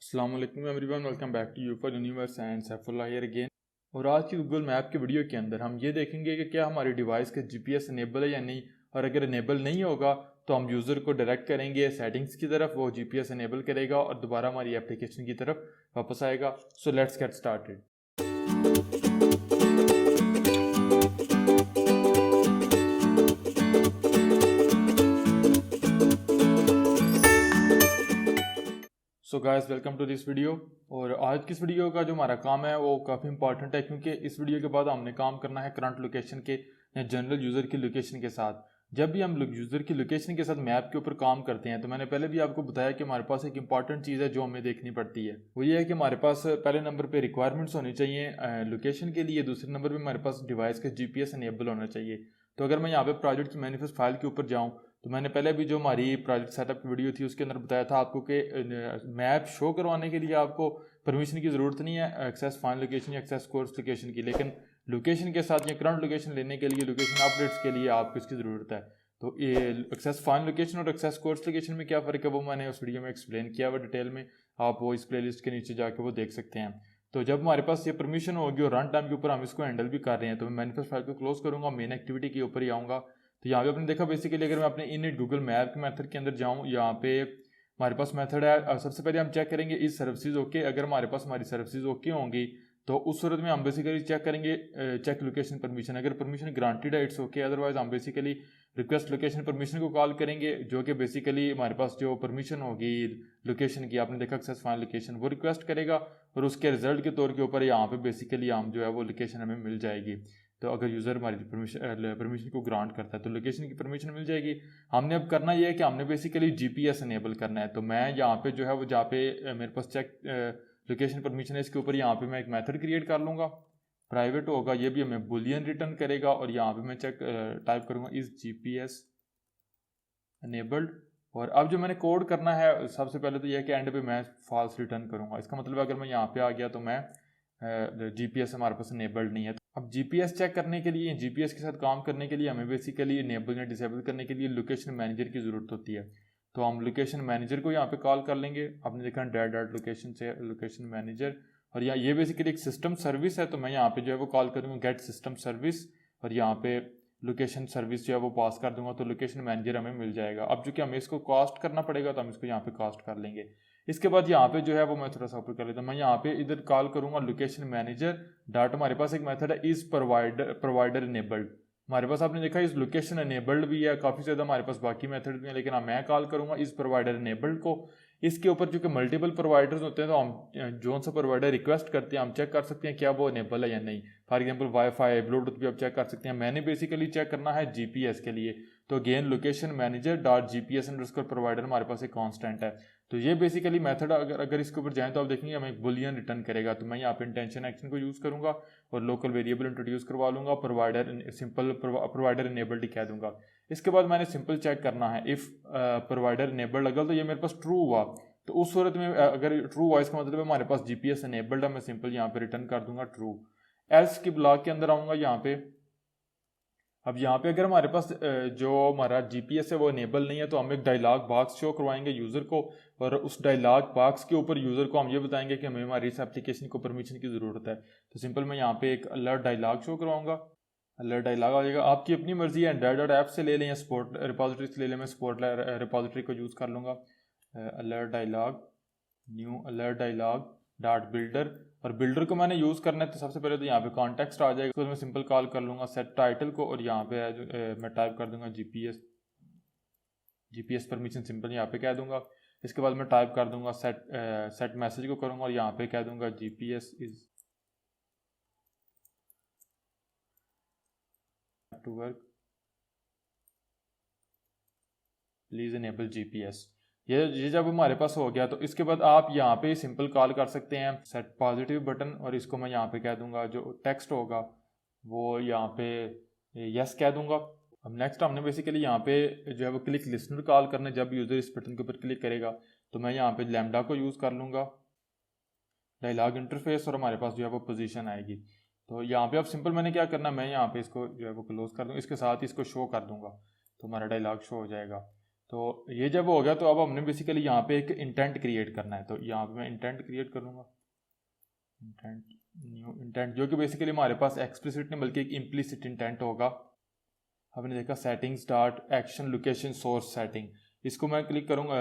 अस्सलाम वालेकुम everyone, welcome back to यूफर universe and Saifullah here again. और आज की गूगल मैप के वीडियो के अंदर हम ये देखेंगे कि क्या हमारी डिवाइस का जीपीएस इनेबल है या नहीं, और अगर इनेबल नहीं होगा तो हम यूज़र को डायरेक्ट करेंगे सेटिंग्स की तरफ, वो जीपीएस इनेबल करेगा और दोबारा हमारी एप्लीकेशन की तरफ वापस आएगा। So let's get started. So guys, welcome to this video. और आज की इस वीडियो का जो हमारा काम है वो काफ़ी इंपॉर्टेंट है, क्योंकि इस वीडियो के बाद हमने काम करना है करंट लोकेशन के या जनरल यूज़र की लोकेशन के साथ। जब भी हम यूज़र की लोकेशन के साथ मैप के ऊपर काम करते हैं तो मैंने पहले भी आपको बताया कि हमारे पास एक इंपॉर्टेंट चीज़ है जो हमें देखनी पड़ती है। वो ये है कि हमारे पास पहले नंबर पर रिक्वायरमेंट्स होनी चाहिए लोकेशन के लिए, दूसरे नंबर पर हमारे पास डिवाइस का जीपीएस इनेबल होना चाहिए। तो अगर मैं यहाँ पे प्रोजेक्ट मैनिफेस्ट फाइल के ऊपर जाऊँ तो मैंने पहले भी जो हमारी प्रोजेक्ट सेटअप की वीडियो थी उसके अंदर बताया था आपको कि मैप शो करवाने के लिए आपको परमिशन की ज़रूरत नहीं है एक्सेस फाइल लोकेशन या एक्सेस कोर्स लोकेशन की, लेकिन लोकेशन के साथ या करंट लोकेशन लेने के लिए, लोकेशन अपडेट्स के लिए आपको इसकी ज़रूरत है। तो ये एक्सेस फाइल लोकेशन और एक्सेस कोर्स लोकेशन में क्या फ़र्क है वो मैंने उस वीडियो में एक्सप्लेन किया हुआ डिटेल में, आप वो इस प्लेलिस्ट के नीचे जाके वो देख सकते हैं। तो जब हमारे पास ये परमिशन होगी और रन टाइम के ऊपर हम इसको हैंडल भी कर रहे हैं तो मैं मैनिफेस्ट फाइल को क्लोज करूँगा, मेन एक्टिविटी के ऊपर ही आऊँगा। तो यहाँ पे आपने देखा बेसिकली अगर मैं अपने इनइट गूगल मैप के मेथड के अंदर जाऊँ, यहाँ पे हमारे पास मेथड है। सबसे पहले हम चेक करेंगे इस सर्विसेज ओके। अगर हमारे पास हमारी सर्विसेज ओके होंगी तो उस सूरत में हम बेसिकली चेक करेंगे चेक लोकेशन परमिशन। अगर परमिशन ग्रांटेड है इट्स ओके, अदरवाइज हम बेसिकली रिक्वेस्ट लोकेशन परमिशन को कॉल करेंगे, जो कि बेसिकली हमारे पास जो परमिशन होगी लोकेशन की, आपने देखा एक्सेस फाइल लोकेशन, वो रिक्वेस्ट करेगा और उसके रिजल्ट के तौर के ऊपर यहाँ पे बेसिकली हम जो है वो लोकेशन हमें मिल जाएगी। तो अगर यूज़र हमारी परमिशन को ग्रांट करता है तो लोकेशन की परमिशन मिल जाएगी। हमने अब करना ये है कि हमने बेसिकली जीपीएस इनेबल करना है। तो मैं यहाँ पे जो है वो जहाँ पे मेरे पास चेक लोकेशन परमिशन है इसके ऊपर यहाँ पे मैं एक मेथड क्रिएट कर लूँगा, प्राइवेट होगा, ये भी हमें बुलियन रिटर्न करेगा। और यहाँ पे मैं चेक टाइप करूँगा इस जीपीएस इनेबल्ड। और अब जो मैंने कोड करना है सबसे पहले तो यह है कि एंड पे मैं फॉल्स रिटर्न करूँगा। इसका मतलब अगर मैं यहाँ पे आ गया तो मैं जीपीएस हमारे पास इनेबल्ड नहीं है। अब जीपीएस चेक करने के लिए, जीपीएस के साथ काम करने के लिए हमें बेसिकली इनेबल या डिसेबल करने के लिए लोकेशन मैनेजर की ज़रूरत होती है। तो हम लोकेशन मैनेजर को यहाँ पे कॉल कर लेंगे। आपने देखा डॉट लोकेशन से लोकेशन मैनेजर, और यहाँ ये बेसिकली एक सिस्टम सर्विस है। तो मैं यहाँ पे जो है वो कॉल करूँगा गेट सिस्टम सर्विस, और यहाँ पे लोकेशन सर्विस जो है वो पास कर दूंगा तो लोकेशन मैनेजर हमें मिल जाएगा। अब जो कि हमें इसको कॉस्ट करना पड़ेगा तो हम इसको यहाँ पे कॉस्ट कर लेंगे। इसके बाद यहाँ पे जो है वो मैं थोड़ा सा ऊपर कर लेता हूँ। मैं यहाँ पे इधर कॉल करूँगा लोकेशन मैनेजर डॉट, हमारे पास एक मेथड है इस प्रोवाइडर इनेबल्ड। हमारे पास आपने देखा इस लोकेशन इनेबल्ड भी है, काफ़ी ज़्यादा हमारे पास बाकी मेथड भी हैं, लेकिन मैं कॉल करूँगा इस प्रोवाइडर इनेबल्ड को। इसके ऊपर चूँकि मल्टीपल प्रोवाइडर्स होते हैं तो हम जो सा प्रोवाइडर रिक्वेस्ट करते हैं हम चेक कर सकते हैं क्या वो इनेबल है या नहीं। फॉर एग्जांपल वाईफाई ब्लूटूथ भी आप चेक कर सकते हैं। मैंने बेसिकली चेक करना है जीपीएस के लिए, तो again location manager dot GPS underscore provider हमारे पास एक कांस्टेंट है। तो ये बेसिकली मेथड अगर इसके ऊपर जाएं तो आप देखेंगे हमें एक बुलियन रिटर्न करेगा। तो मैं यहाँ पे इंटेंशन एक्शन को यूज़ करूँगा और लोकल वेरिएबल इंट्रोड्यूस करवा लूँगा, प्रोवाइडर सिंपल प्रोवाइडर इनेबल्ड कह दूँगा। इसके बाद मैंने सिंपल चेक करना है इफ़ प्रोवाइडर इनेबल्ड, अगर तो ये मेरे पास ट्रू हुआ तो उस सूरत में अगर ट्रू हुआ इसका मतलब हमारे पास जीपीएस इनेबल्ड है, मैं सिंपल यहाँ पे रिटर्न कर दूंगा ट्रू। एल्स की ब्लॉक के अंदर आऊँगा यहाँ पे। अब यहाँ पे अगर हमारे पास जो हमारा जीपीएस है वो इनेबल नहीं है तो हम एक डायलॉग बॉक्स शो करवाएंगे यूज़र को, और उस डायलॉग बॉक्स के ऊपर यूज़र को हम ये बताएंगे कि हमें हमारी इस एप्लीकेशन को परमिशन की ज़रूरत है। तो सिंपल मैं यहाँ पे एक अलर्ट डायलॉग शो करवाऊंगा, अलर्ट डायलॉग आ जाएगा। आपकी अपनी मर्जी है, एंड्रॉइड और ऐप से ले लें या स्पोर्ट रिपोजिटरी से ले लें, मैं स्पोर्ट रिपोजिटरी को यूज़ कर लूँगा। Alert dialog new alert dialog dot builder, और बिल्डर को मैंने यूज़ करना है तो सबसे पहले तो यहाँ पे कॉन्टेक्स्ट आ जाएगा, तो मैं सिंपल कॉल कर लूँगा सेट टाइटल को, और यहाँ पे मैं टाइप कर दूँगा जीपीएस परमिशन, सिंपल यहाँ पे कह दूँगा। इसके बाद मैं टाइप कर दूँगा सेट मैसेज को करूँगा और यहाँ पे कह दूँगा GPS is to work, please enable GPS. ये जब हमारे पास हो गया तो इसके बाद आप यहाँ पे सिंपल कॉल कर सकते हैं सेट पॉजिटिव बटन, और इसको मैं यहाँ पे कह दूंगा जो टेक्स्ट होगा वो यहाँ पे यस कह दूंगा। अब नेक्स्ट हमने बेसिकली यहाँ पे जो है वो क्लिक लिसनर कॉल करना है। जब यूज़र इस बटन के ऊपर क्लिक करेगा तो मैं यहाँ पे लैम्डा को यूज़ कर लूँगा डायलॉग इंटरफेस, और हमारे पास जो है वो पोजीशन आएगी। तो यहाँ पे अब सिंपल मैंने क्या करना है, मैं यहाँ पे इसको जो है वो क्लोज कर दूँगा, इसके साथ इसको शो कर दूँगा तो हमारा डायलॉग शो हो जाएगा। तो ये जब हो गया तो अब हमने बेसिकली यहाँ पे एक इंटेंट क्रिएट करना है। तो यहाँ पे मैं इंटेंट क्रिएट करूँगा, इंटेंट न्यू इंटेंट, जो कि बेसिकली हमारे पास एक्सप्लिसिट नहीं बल्कि एक इम्प्लिसिट इंटेंट होगा। हमने देखा setting start action location source setting, इसको मैं क्लिक करूँगा,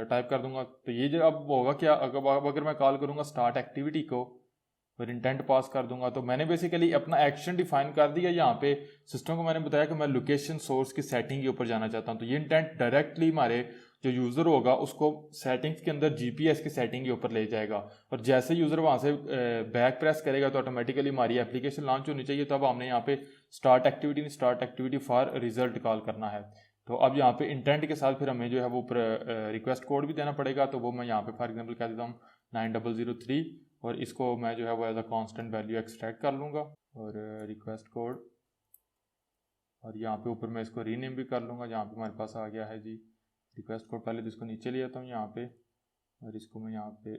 टाइप कर दूंगा। तो ये जो अब होगा क्या, अगर मैं कॉल करूँगा स्टार्ट एक्टिविटी को फिर इंटेंट पास कर दूंगा, तो मैंने बेसिकली अपना एक्शन डिफाइन कर दिया। यहाँ पे सिस्टम को मैंने बताया कि मैं लोकेशन सोर्स की सेटिंग के ऊपर जाना चाहता हूँ। तो ये इंटेंट डायरेक्टली हमारे जो यूज़र होगा उसको सेटिंग्स के अंदर जीपीएस की सेटिंग के ऊपर ले जाएगा, और जैसे यूज़र वहाँ से बैक प्रेस करेगा तो ऑटोमेटिकली हमारी एप्लीकेशन लॉन्च होनी चाहिए। तो अब हमने यहाँ पे start activity for result call करना है। तो अब यहाँ पे इंटेंट के साथ फिर हमें जो है वो रिक्वेस्ट कोड भी देना पड़ेगा। तो वो मैं यहाँ पे फॉर एग्जाम्पल कह देता हूँ 9003, और इसको मैं जो है वो as a constant value extract कर लूँगा, और रिक्वेस्ट कोड, और यहाँ पे ऊपर मैं इसको रीनेम भी कर लूँगा। जहाँ पे हमारे पास आ गया है जी रिक्वेस्ट कोड, पहले तो इसको नीचे ले आता हूँ यहाँ पे, और इसको मैं यहाँ पे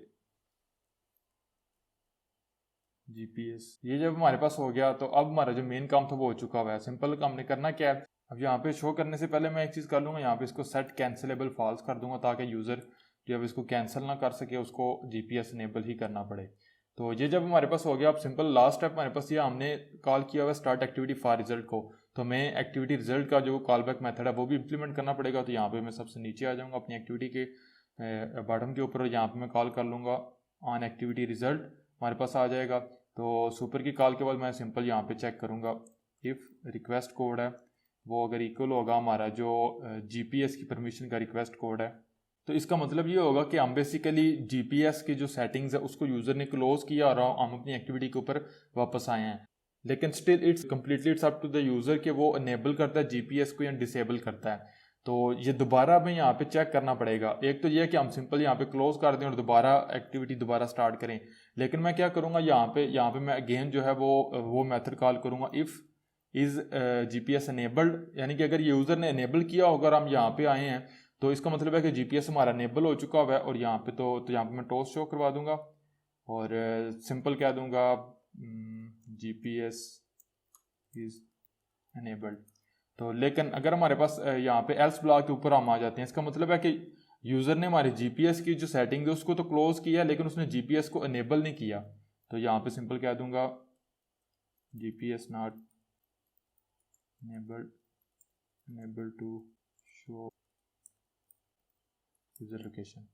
जीपीएस, ये जब हमारे पास हो गया तो अब हमारा जो मेन काम था वो हो चुका हुआ है। सिंपल काम हमने करना क्या है, अब यहाँ पे शो करने से पहले मैं एक चीज़ कर लूँगा, यहाँ पे इसको सेट कैंसिलेबल फॉल्स कर दूंगा ताकि यूज़र जो अब इसको कैंसिल ना कर सके, उसको जीपीएस इनेबल ही करना पड़े। तो ये जब हमारे पास हो गया, अब सिंपल लास्ट स्टेप हमारे पास ये हमने कॉल किया हुआ स्टार्ट एक्टिविटी फॉर रिजल्ट को, तो हमें एक्टिविटी रिजल्ट का जो कॉल बैक मेथड है वो भी इम्प्लीमेंट करना पड़ेगा। तो यहाँ पे मैं सबसे नीचे आ जाऊँगा अपनी एक्टिविटी के बॉटम के ऊपर, यहाँ पे मैं कॉल कर लूँगा ऑन एक्टिविटी रिजल्ट, हमारे पास आ जाएगा। तो सुपर की कॉल के बाद मैं सिंपल यहाँ पे चेक करूँगा इफ़ रिक्वेस्ट कोड है वो अगर इक्वल होगा हमारा जो जीपीएस की परमिशन का रिक्वेस्ट कोड है, तो इसका मतलब ये होगा कि हम बेसिकली जीपीएस की जो सेटिंग्स है उसको यूज़र ने क्लोज किया और हम अपनी एक्टिविटी के ऊपर वापस आए हैं। लेकिन still it's up to the user कि वो इनेबल करता है जीपीएस को या डिसेबल करता है। तो ये दोबारा हमें यहाँ पे चेक करना पड़ेगा। एक तो ये है कि हम सिंपल यहाँ पे क्लोज कर दें और दोबारा एक्टिविटी दोबारा स्टार्ट करें, लेकिन मैं क्या करूँगा यहाँ पे मैं अगेन जो है वो मेथड कॉल करूँगा इफ़ इज़ जीपीएस इनेबल्ड, यानी कि अगर यूज़र ने इनेबल किया होगा और हम यहाँ पे आए हैं तो इसका मतलब है कि जीपीएस हमारा इनेबल हो चुका हुआ है। और यहाँ पे तो यहाँ पे मैं टोस्ट शो करवा दूंगा और सिंपल कह दूंगा जीपीएस इज़ इनेबल्ड। तो लेकिन अगर हमारे पास यहाँ पे एल्स ब्लॉक के ऊपर हम आ जाते हैं, इसका मतलब है कि यूज़र ने हमारे जीपीएस की जो सेटिंग है उसको तो क्लोज किया लेकिन उसने जीपीएस को इनेबल नहीं किया। तो यहाँ पे सिंपल कह दूंगा GPS not enabled to show user location,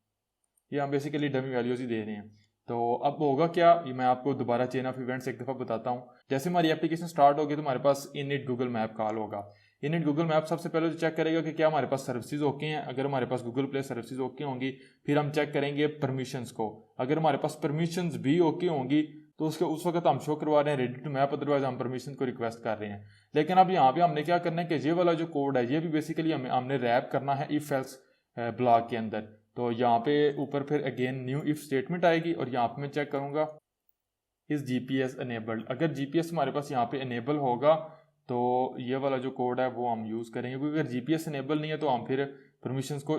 ये हम बेसिकली डमी वैल्यूज ही दे रहे हैं। तो अब होगा क्या, ये मैं आपको दोबारा चेन ऑफ इवेंट्स एक दफ़ा बताता हूँ। जैसे हमारी एप्लीकेशन स्टार्ट होगी तो हमारे पास इनिट गूगल मैप कॉल होगा। इनिट गूगल मैप सबसे पहले तो चेक करेगा कि क्या हमारे पास सर्विसेज ओके हैं। अगर हमारे पास गूगल प्ले सर्विसेज ओके होंगी फिर हम चेक करेंगे परमिशंस को। अगर हमारे पास परमिशंस भी ओके होंगी तो उसके उस वक्त हम शो करवा रहे हैं रेडी टू मैप, अदरवाइज हम परमिशन को रिक्वेस्ट कर रहे हैं। लेकिन अब यहाँ पे हमने क्या करना है कि ये वाला जो कोड है ये भी बेसिकली हमने रैप करना है इफ एल्स ब्लॉक के अंदर। तो यहाँ पे ऊपर फिर अगेन न्यू इफ स्टेटमेंट आएगी और यहाँ पे मैं चेक करूँगा इस जीपीएस इनेबल्ड। अगर जीपीएस हमारे पास यहाँ पे इनेबल होगा तो ये वाला जो कोड है वो हम यूज़ करेंगे, क्योंकि अगर जीपीएस इनेबल नहीं है तो हम फिर परमिशंस को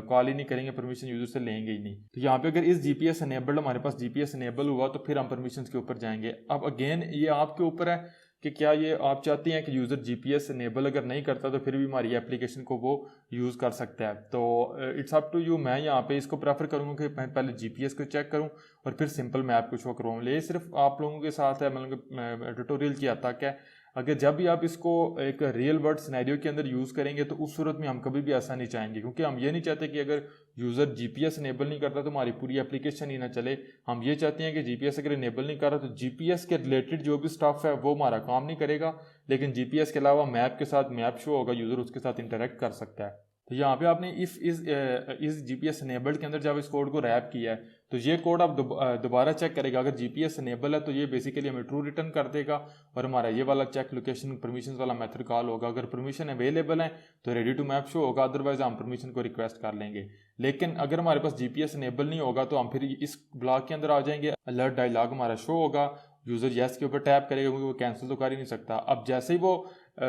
कॉल ही नहीं करेंगे, परमिशन यूजर से लेंगे ही नहीं। तो यहाँ पे अगर इस जीपीएस इनेबल्ड हमारे पास जीपीएस इनेबल हुआ तो फिर हम परमिशंस के ऊपर जाएंगे। अब अगेन ये आपके ऊपर है कि क्या ये आप चाहते हैं कि यूज़र जीपीएस इनेबल अगर नहीं करता तो फिर भी हमारी एप्लीकेशन को वो यूज़ कर सकता है। तो इट्स अप टू यू। मैं यहाँ पे इसको प्रेफर करूँगा कि मैं पहले जीपीएस को चेक करूँ और फिर सिंपल मैप को शो करवाऊँ। ये सिर्फ आप लोगों के साथ है, मतलब ट्यूटोरियल की हद तक है। अगर जब भी आप इसको एक रियल वर्ल्ड सिनेरियो के अंदर यूज़ करेंगे तो उस सूरत में हम कभी भी ऐसा नहीं चाहेंगे, क्योंकि हम ये नहीं चाहते कि अगर यूज़र जीपीएस इनेबल नहीं करता तो हमारी पूरी एप्लीकेशन ही ना चले। हम ये चाहते हैं कि जीपीएस अगर इनेबल नहीं कर रहा तो जीपीएस के रिलेटेड जो भी स्टफ है वो हमारा काम नहीं करेगा, लेकिन जीपीएस के अलावा मैप के साथ मैप शो होगा, यूज़र उसके साथ इंटरेक्ट कर सकता है। तो यहाँ पे आपने इस जीपीएस इनेबल्ड के अंदर जब इस कोड को रैप किया है तो ये कोड आप दोबारा चेक करेगा। अगर जीपीएस इनेबल है तो ये बेसिकली हमें ट्रू रिटर्न कर देगा और हमारा ये वाला चेक लोकेशन परमिशन वाला मेथड कॉल होगा। अगर परमिशन अवेलेबल है तो रेडी टू मैप शो होगा, अदरवाइज हम परमिशन को रिक्वेस्ट कर लेंगे। लेकिन अगर हमारे पास जीपीएस इनेबल नहीं होगा तो हम फिर इस ब्लॉक के अंदर आ जाएंगे, अलर्ट डायलॉग हमारा शो होगा, यूज़र येस के ऊपर टैप करेगा क्योंकि वो कैंसिल तो कर ही नहीं सकता। अब जैसे ही वो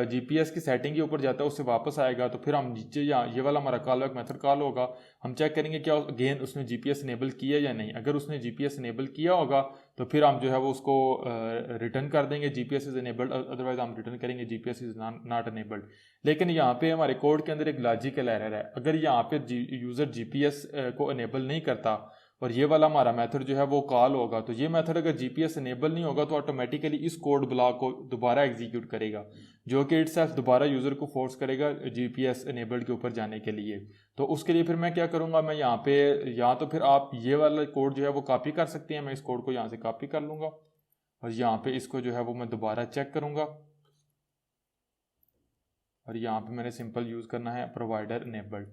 जीपीएस की सेटिंग के ऊपर जाता है, उससे वापस आएगा तो फिर हम नीचे या ये वाला हमारा कॉल बैक मेथड कॉल होगा, हम चेक करेंगे क्या अगेन उसने जीपीएस इनेबल किया या नहीं। अगर उसने जीपीएस इनेबल किया होगा तो फिर हम जो है वो उसको रिटर्न कर देंगे जीपीएस इज इनेबल्ड, अदरवाइज हम रिटर्न करेंगे जीपीएस इज नॉट इनेबल्ड। लेकिन यहाँ पे हमारे कोड के अंदर एक लॉजिकल एरर है। अगर यहाँ पे यूज़र जीपीएस को इनेबल नहीं करता और ये वाला हमारा मेथड जो है वो कॉल होगा, तो ये मेथड अगर जीपीएस इनेबल नहीं होगा तो ऑटोमेटिकली इस कोड ब्लॉक को दोबारा एग्जीक्यूट करेगा, जो कि इटसेल्फ दोबारा यूज़र को फोर्स करेगा जीपीएस इनेबल्ड के ऊपर जाने के लिए। तो उसके लिए फिर मैं क्या करूँगा, मैं यहाँ पे या तो फिर आप ये वाला कोड जो है वो कॉपी कर सकते हैं, मैं इस कोड को यहाँ से कॉपी कर लूँगा और यहाँ पे इसको जो है वो मैं दोबारा चेक करूँगा और यहाँ पे मैंने सिंपल यूज़ करना है प्रोवाइडर इनेबल्ड।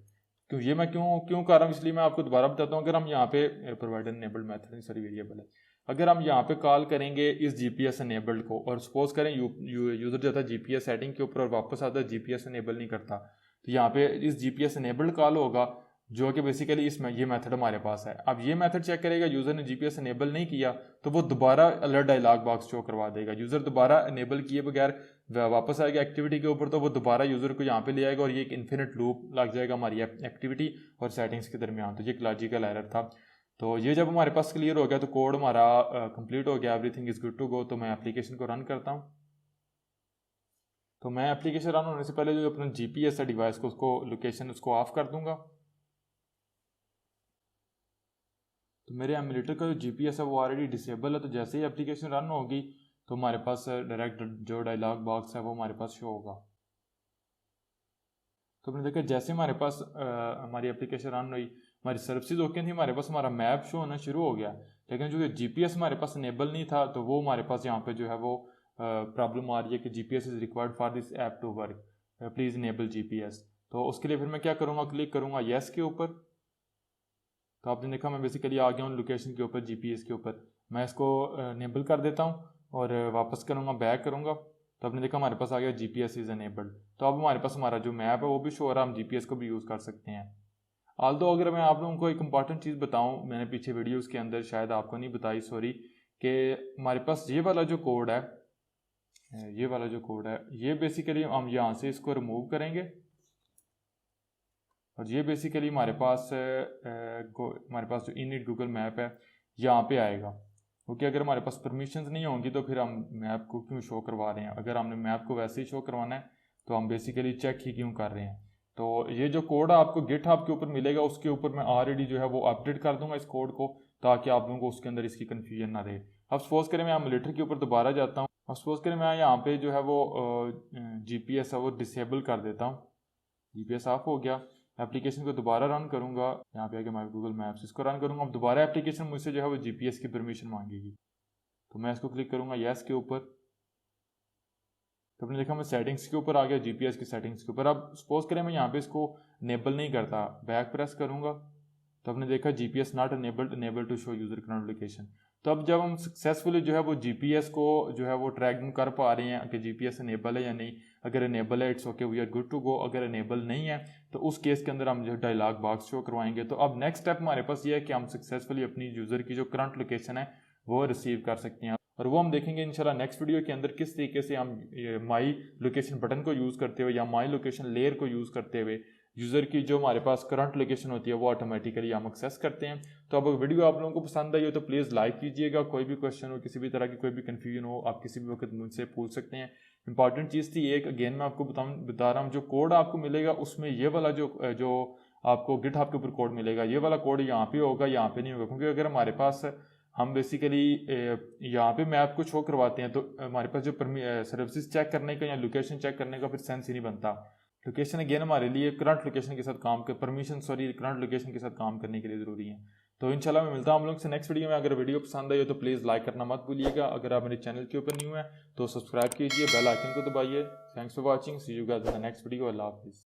क्यों ये मैं क्यों कर रहा हूँ, इसलिए मैं आपको दोबारा बताता हूँ। अगर हम यहाँ पे provider enabled method sorry variable है, अगर हम यहाँ पे कॉल करेंगे इस जीपीएस इनेबल्ड को और सपोज करें यूज़र जाता है जीपीएस सेटिंग के ऊपर और वापस आता है जीपीएस इनेबल नहीं करता, तो यहाँ पे इस जीपीएस इनेबल्ड कॉल होगा जो कि बेसिकली इसमें ये मेथड हमारे पास है। अब ये मेथड चेक करेगा, यूज़र ने जीपीएस इनेबल नहीं किया तो वो दोबारा अलर्ट डायलॉग बॉक्स शो करवा देगा। यूज़र दोबारा इनेबल किए बगैर वापस आएगा एक्टिविटी के ऊपर तो वो दोबारा यूज़र को यहाँ पे ले आएगा और ये एक इन्फिनिट लूप लग जाएगा हमारी एक्टिविटी और सेटिंग्स के दरमियान। तो ये एक लॉजिकल एरर था। तो ये जब हमारे पास क्लियर हो गया तो कोड हमारा कंप्लीट हो गया, everything is good to go. तो मैं एप्लीकेशन को रन करता हूँ। तो मैं एप्लीकेशन रन होने से पहले जो अपना जीपीएस है डिवाइस को, उसको लोकेशन उसको ऑफ कर दूंगा। तो मेरे एमुलेटर का जो जीपीएस है वो ऑलरेडी डिसेबल है, तो जैसे ही एप्लीकेशन रन होगी तो हमारे पास डायरेक्ट जो डायलॉग बॉक्स है वो हमारे पास शो होगा। तो आपने देखा जैसे हमारे पास हमारी एप्लीकेशन रन हुई, हमारी सर्विसेज ओके थी, हमारे पास हमारा मैप शो होना शुरू हो गया। लेकिन जो जीपीएस हमारे पास इनेबल नहीं था तो वो हमारे पास यहाँ पे जो है वो प्रॉब्लम आ रही है कि GPS is required for this app to work, please enable GPS. तो उसके लिए फिर मैं क्या करूँगा, क्लिक करूँगा येस के ऊपर। तो आपने देखा मैं बेसिकली आ गया हूँ लोकेशन के ऊपर, जीपीएस के ऊपर। मैं इसको इनेबल कर देता हूँ और वापस करूँगा, बैक करूँगा। तो आपने देखा हमारे पास आ गया जीपीएस इज़ इनेबल्ड। तो अब हमारे पास हमारा जो मैप है वो भी शो हो रहा है, हम जीपीएस को भी यूज़ कर सकते हैं। ऑल्दो अगर मैं आप लोगों को एक इंपॉर्टेंट चीज़ बताऊँ, मैंने पीछे वीडियोज़ के अंदर शायद आपको नहीं बताई, सॉरी, कि हमारे पास ये वाला जो कोड है, ये बेसिकली हम यहाँ से इसको रिमूव करेंगे और ये बेसिकली हमारे पास जो इनिट गूगल मैप है यहाँ पे आएगा। क्योंकि अगर हमारे पास परमिशंस नहीं होंगी तो फिर हम मैप को क्यों शो करवा रहे हैं। अगर हमने मैप को वैसे ही शो करवाना है तो हम बेसिकली चेक ही क्यों कर रहे हैं। तो ये जो कोड आपको गिटहब के ऊपर मिलेगा उसके ऊपर मैं ऑलरेडी जो है वो अपडेट कर दूंगा इस कोड को, ताकि आप लोगों को उसके अंदर इसकी कन्फ्यूजन ना रहे। अब सपोज करें मैं एमुलेटर के ऊपर दोबारा जाता हूँ और सपोज करें मैं यहाँ पे जो है वो जीपीएस है वो डिसेबल कर देता हूँ। जीपीएस ऑफ हो गया, एप्लीकेशन को दोबारा रन करूँगा, यहाँ पे आके माई गूगल मैप्स इसको रन करूँगा। अब दोबारा एप्लीकेशन मुझसे जो है वो जीपीएस की परमिशन मांगेगी, तो मैं इसको क्लिक करूँगा येस के ऊपर। तो आपने देखा मैं सेटिंग्स के ऊपर आ गया, जीपीएस की सेटिंग्स के ऊपर। अब सपोज करें मैं यहाँ पे इसको इनेबल नहीं करता, बैक प्रेस करूँगा तो आपने देखा GPS not enable to show user current location. तो अब जब हम सक्सेसफुली जो है वो जीपीएस को जो है वो ट्रैकिंग कर पा रहे हैं कि जीपीएस इनेबल है या नहीं, अगर इनेबल है it's okay we are good to go, अगर इनेबल नहीं है तो उस केस के अंदर हम जो डायलॉग बॉक्स शो करवाएंगे। तो अब नेक्स्ट स्टेप हमारे पास ये है कि हम सक्सेसफुली अपनी यूज़र की जो करंट लोकेशन है वो रिसीव कर सकते हैं, और वो हम देखेंगे इंशाल्लाह नेक्स्ट वीडियो के अंदर किस तरीके से हम माई लोकेशन बटन को यूज़ करते हुए या माई लोकेशन लेयर को यूज़ करते हुए यूज़र की जो हमारे पास करंट लोकेशन होती है वो ऑटोमेटिकली हम एक्सेस करते हैं। तो अब वीडियो आप लोगों को पसंद आई हो तो प्लीज़ लाइक कीजिएगा। कोई भी क्वेश्चन हो, किसी भी तरह की कोई भी कन्फ्यूजन हो, आप किसी भी वक्त मुझसे पूछ सकते हैं। इंपॉर्टेंट चीज़ थी एक, अगेन मैं आपको बता रहा हूँ, जो कोड आपको मिलेगा उसमें ये वाला जो आपको गिटहब के ऊपर कोड मिलेगा, ये वाला कोड यहाँ पे होगा, यहाँ पे नहीं होगा। क्योंकि अगर हमारे पास हम बेसिकली यहाँ पे मैप को शो करवाते हैं तो हमारे पास जो सर्विसेज चेक करने का या लोकेशन चेक करने का फिर सेंस ही नहीं बनता। लोकेशन अगेन हमारे लिए करंट लोकेशन के साथ करंट लोकेशन के साथ काम करने के लिए ज़रूरी है। तो इंशाल्लाह मैं मिलता हूँ हम लोग से नेक्स्ट वीडियो में। अगर वीडियो पसंद आई हो तो प्लीज़ लाइक करना मत भूलिएगा। अगर आप मेरे चैनल के ऊपर न्यू हैं तो सब्सक्राइब कीजिए, बेल आइकन को दबाइए। Thanks for watching, see you guys in the next video. अल्लाह हाफिज़।